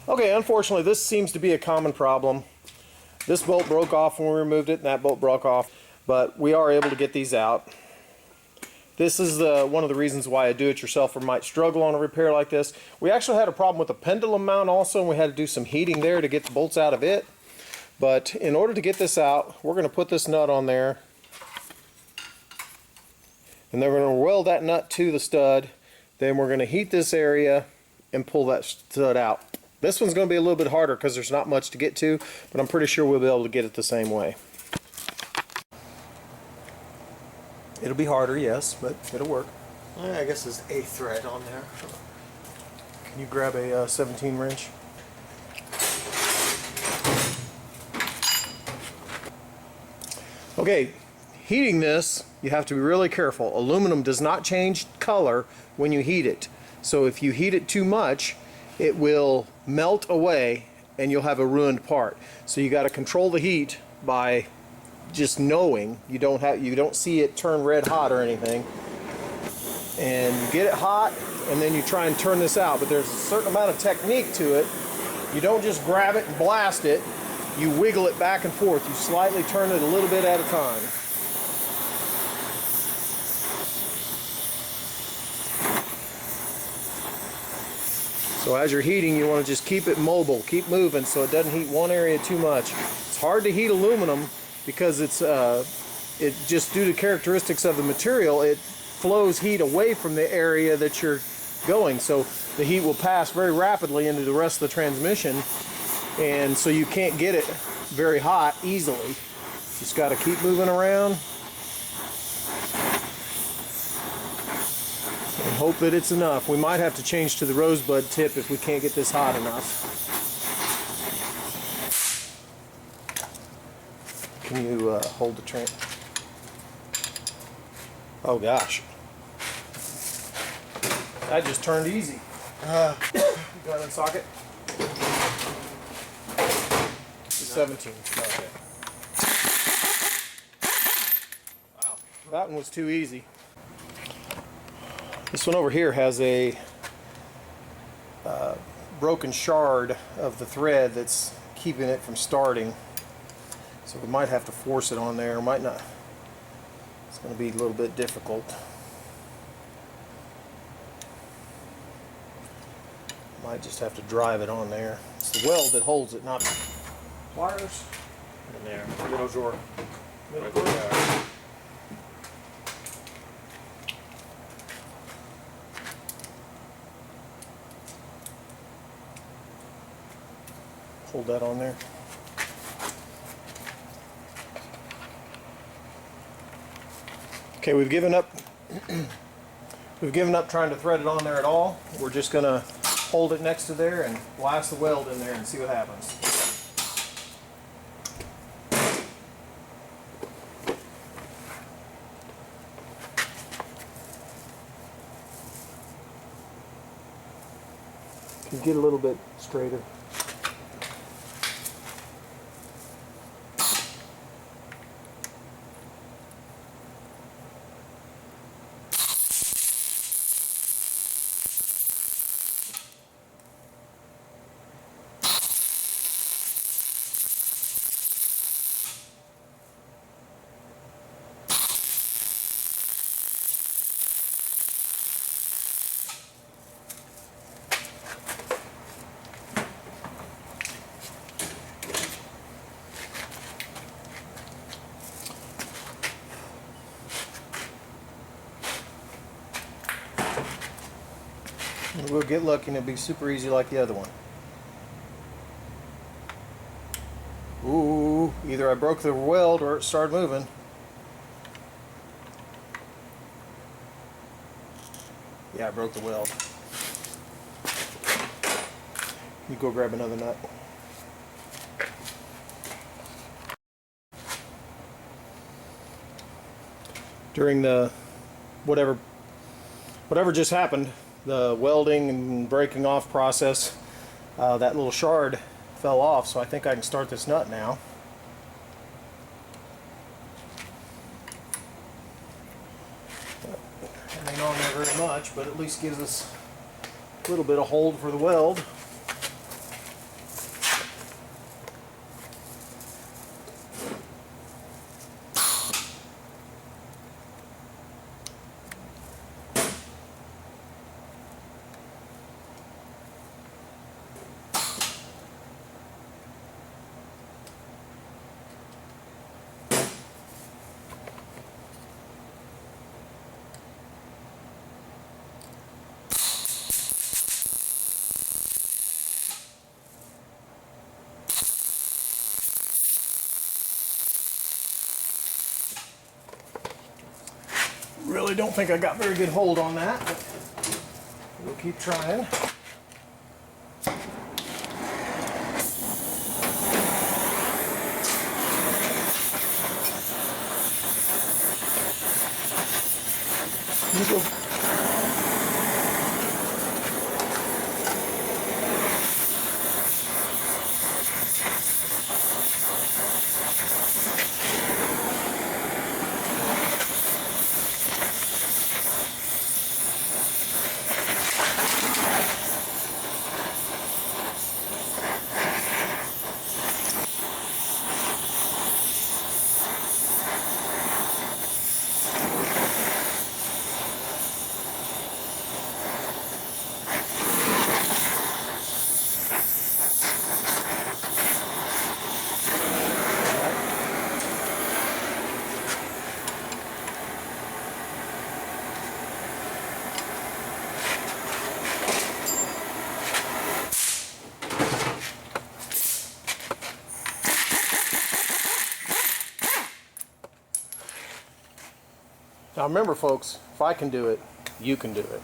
Okay, unfortunately this seems to be a common problem. This bolt broke off when we removed it, and that bolt broke off, but we are able to get these out. This is one of the reasons why a do-it-yourselfer might struggle on a repair like this. We actually had a problem with the pendulum mount also, and we had to do some heating there to get the bolts out of it. But in order to get this out, we're going to put this nut on there, and then we're going to weld that nut to the stud. Then we're going to heat this area and pull that stud out. This one's going to be a little bit harder because there's not much to get to, but I'm pretty sure we'll be able to get it the same way. It'll be harder, yes, but it'll work. I guess there's a thread on there. Can you grab a 17 wrench? Okay, heating this, you have to be really careful. Aluminum does not change color when you heat it. So if you heat it too much, it will melt away and you'll have a ruined part. So you got to control the heat by just knowing. You don't see it turn red hot or anything. And you get it hot and then you try and turn this out, but there's a certain amount of technique to it. You don't just grab it and blast it. You wiggle it back and forth. You slightly turn it a little bit at a time. So as you're heating, you want to just keep it mobile, keep moving so it doesn't heat one area too much. It's hard to heat aluminum because it just due to characteristics of the material, it flows heat away from the area that you're going. So the heat will pass very rapidly into the rest of the transmission, and so you can't get it very hot easily. Just got to keep moving around and hope that it's enough. We might have to change to the rosebud tip if we can't get this hot enough. Can you hold the train? Oh gosh. That just turned easy. You got it in socket? 17. Okay. Wow. That one was too easy. This one over here has a broken shard of the thread that's keeping it from starting. So we might have to force it on there, might not. It's going to be a little bit difficult. Might just have to drive it on there. It's the weld that holds it, not pliers. In there, middle drawer. Middle drawer. Hold that on there. Okay, we've given up. We've given up trying to thread it on there at all. We're just going to hold it next to there and blast the weld in there and see what happens. Can you get a little bit straighter? We'll get lucky and it'll be super easy like the other one. Ooh, either I broke the weld or it started moving. Yeah, I broke the weld. You go grab another nut. During the whatever just happened, the welding and breaking off process, that little shard fell off, so I think I can start this nut now. It ain't on there very much, but at least gives us a little bit of hold for the weld. really don't think I got very good hold on that, but we'll keep trying. You go. Now remember folks, if I can do it, you can do it.